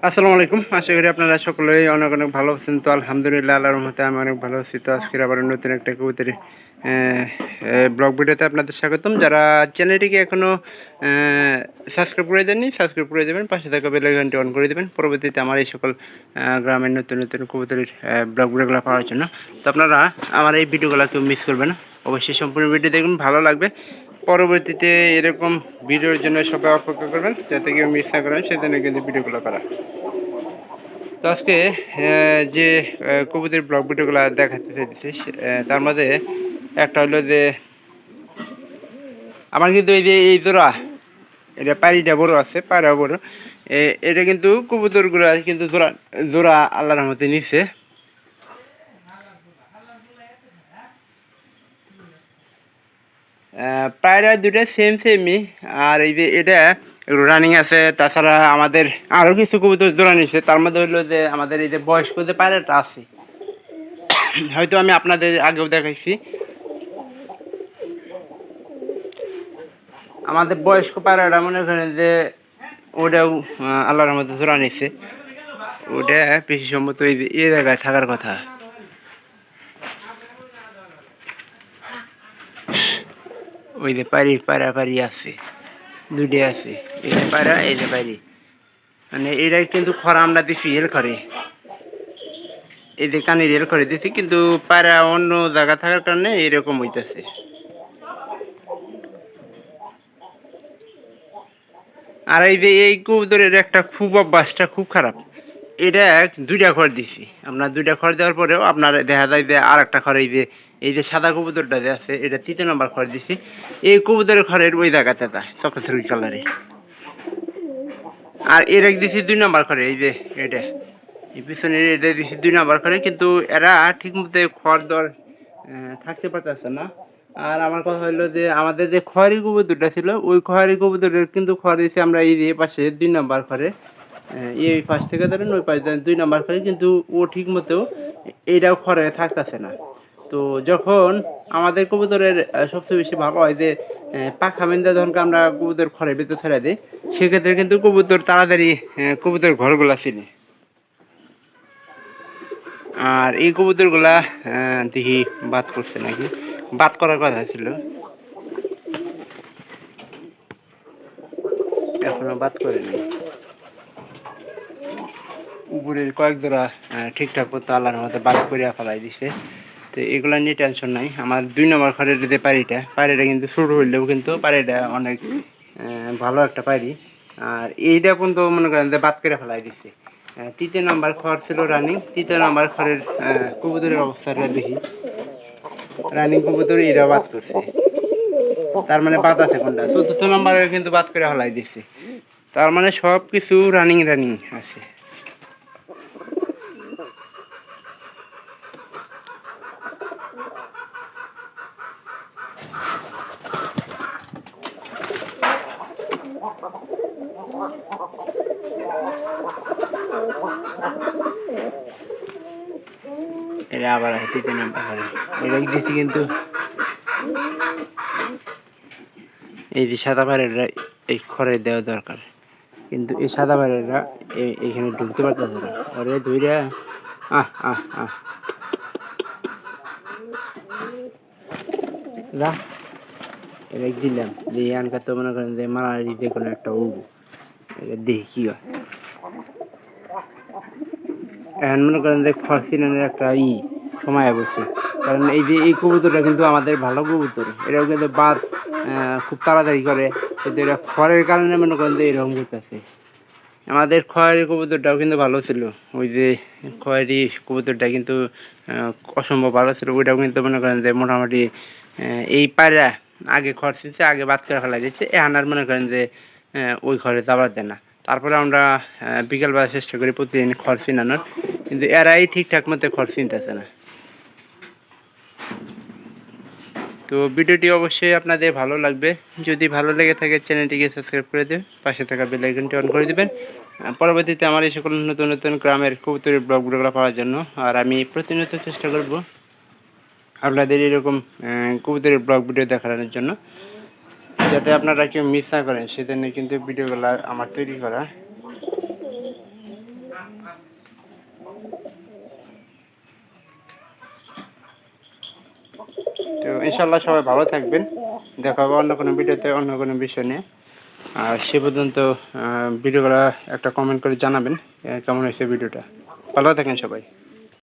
আসসালামু আলাইকুম। আশা করি আপনারা সকলেই অনেক অনেক ভালো আছেন। তো আলহামদুলিল্লাহ আল্লাহর রহমতে আমি অনেক ভালো আছি। তো আজকের আবার নতুন একটা কবুতরি ব্লগ ভিডিওতে আপনাদের স্বাগতম। যারা চ্যানেলটিকে এখনও সাবস্ক্রাইব করে দেননি, সাবস্ক্রাইব করে দেবেন, পাশে থাকা বেল আইকনটি অন করে দেবেন পরবর্তীতে আমার এই সকল গ্রামের নতুন নতুন কবুতরির ব্লগ ভিডিওগুলো পাওয়ার জন্য। তো আপনারা আমার এই ভিডিওগুলো কেউ মিস করবেন না, অবশ্যই সম্পূর্ণ ভিডিও দেখবেন, ভালো লাগবে। পরবর্তীতে এরকম ভিডিওর জন্য সবাই অপেক্ষা করবেন, যাতে কেউ মিস না করেন সেজন্য কিন্তু ভিডিওগুলো করা। তো আজকে যে কবুতরের ব্লগ ভিডিওগুলো দেখাতে চাইতেছি তার মধ্যে একটা হলো যে আমার কিন্তু এই যে এই জোড়া, এটা পাড়িটা বড় আছে, পায়রা বড়। এটা কিন্তু কবুতরগুলো কিন্তু জোড়া জোড়া আল্লাহর রহমতে নিচ্ছে। পায়রা দুটো সেম সেমই, আর এই যে এটা একটু রানিং আছে। তাছাড়া আমাদের আরও কিছু কবুতর জোড়া নিচ্ছে, তার মধ্যে হলো যে আমাদের এই যে বয়স্ক যে পায়রাটা আছে, হয়তো আমি আপনাদের আগেও দেখাইছি। আমাদের বয়স্ক পায়রাটা মনে করেন যে ওটাও আল্লাহর মধ্যে জোড়া নিচ্ছে। ওটা বেশি সম্ভবত এই জায়গায় থাকার কথা। ওই যে পায়রা আছে, দুইটাই আছে। এই যে পায়রা, এই যে পায়রি, মানে এরা কিন্তু খরা আমরা দিচ্ছি এর করে, এই যে কানের এর করে দিচ্ছি, কিন্তু পায়রা অন্য জায়গা থাকার কারণে এরকম হইতেছে। আর এই যে এই কবুতরের একটা খুব অভ্যাসটা খুব খারাপ। এটা দুইটা খড় দিছি, আপনার দুইটা খড় দেওয়ার পরেও আপনার দেখা যায় যে আর একটা খড়, এই যে সাদা কবুতরটা যে আছে, এটা 3 নম্বর খড় দিছি। এই কবুতরের খড়ের ওই জায়গাতে দেয় চকচকি কালারে। আর এর এক দিছি 2 নম্বর খড়ে, এই যে এটা এই পিছনে এটা দিছি 2 নম্বর খড়ে, কিন্তু এরা ঠিক মতো খড় দেওয়ার থাকতে পারতেছে না। আর আমার কথা হলো যে আমাদের যে খয়েরি কবুতরটা ছিল, ওই খয়েরি কবুতরের কিন্তু খড় দিছি আমরা এই যে পাশে 2 নম্বর খড়ে। এই পাশ থেকে ধরেন ওই পাশ ধরেন 2 নম্বর খড়ে, কিন্তু ও ঠিক মতো এইটাও খড়ে থাকতেছে না। তো যখন আমাদের কবুতরের সবচেয়ে বেশি ভালো হয় যে পাখা বেঁধে যখন আমরা কবুতর খড়ের ভিতরে ছেড়ে দিই, সেক্ষেত্রে কিন্তু কবুতর তাড়াতাড়ি কবুতর ঘরগুলা চিনে। আর এই কবুতরগুলা দেখি বাদ করছে নাকি, বাদ করার কথা ছিল, এখনো বাদ করেনি। উপরের কয়েক জোড়া ঠিকঠাক মতো আল্লাহর মতো বাদ করিয়া ফেলাই দিছে। তো এগুলা নিয়ে টেনশন নাই। আমার 2 নম্বর ঘরের যে পায়রিটা কিন্তু ছোটো হইলেও কিন্তু পায়রিটা অনেক ভালো একটা পায়রি। আর এইটা কিন্তু মনে করেন যে বাদ করে ফেলাই দিচ্ছে। 3 নম্বর খড় ছিল রানিং, 3 নম্বর খড়ের কবুতরের অবস্থাটা দেখি, রানিং কবুতর এরা বাদ করছে। তার মানে বাদ আছে কোনটা, 4th নম্বরে কিন্তু বাদ করে ফেলাই দিচ্ছে। তার মানে সব কিছু রানিং আছে। এরা আবার 3 নম্বর ঘরে এরা দিচ্ছি, কিন্তু এই যে সাদা পায়রাটা এই খড়ে দেওয়া দরকার, কিন্তু এই সাদা পায়রাটা এইখানে ঢুকতে পারতেছে না। ওরে ধুইরা আহ আহ আহ যা এটা দিলাম যে আনকা, তো মনে করেন যে মারা দিতে কোনো একটা উবু, এটা দেখি কি হয়। এখন মনে করেন যে খড় চিনানোর একটা সময় বসে, কারণ এই যে এই কবুতরটা কিন্তু আমাদের ভালো কবুতর, এটাও কিন্তু বাদ খুব তাড়াতাড়ি করে, কিন্তু এটা খড়ের কারণে মনে করেন যে এরকম করতেছে। আমাদের খয়েরি কবুতরটাও কিন্তু ভালো ছিল, ওই যে খয়েরি কবুতরটা কিন্তু অসম্ভব ভালো ছিল। ওইটাও কিন্তু মনে করেন যে মোটামুটি এই পায়রা আগে খড় ছিলছে, আগে বাদ করে ফেলা দিচ্ছে, এখন আর মনে করেন যে ওই ঘরে যাবার দেয় না। তারপরে আমরা বিকেলবেলা চেষ্টা করি প্রতিদিন খড় চিনানোর, কিন্তু এরাই ঠিকঠাক মতো খড় চিনতেছে না। তো ভিডিওটি অবশ্যই আপনাদের ভালো লাগবে, যদি ভালো লেগে থাকে চ্যানেলটিকে সাবস্ক্রাইব করে দেবেন, পাশে থাকা বেল আইকনটি অন করে দেবেন পরবর্তীতে আমার এই সকল নতুন নতুন গ্রামের কবুতরের ব্লগগুলো পাওয়ার জন্য। আর আমি প্রতিনিয়ত চেষ্টা করব আপনাদের এরকম কবুতরের ব্লগ ভিডিও দেখানোর জন্য, যাতে আপনারা কেউ মিস না করেন সেজন্য কিন্তু ভিডিওগুলো আমার তৈরি করা। তো ইনশাল্লাহ সবাই ভালো থাকবেন, দেখা হবে অন্য কোনো ভিডিওতে অন্য কোনো বিষয় নিয়ে। আর সে পর্যন্ত ভিডিওগুলো একটা কমেন্ট করে জানাবেন কেমন হয়েছে ভিডিওটা। ভালো থাকেন সবাই।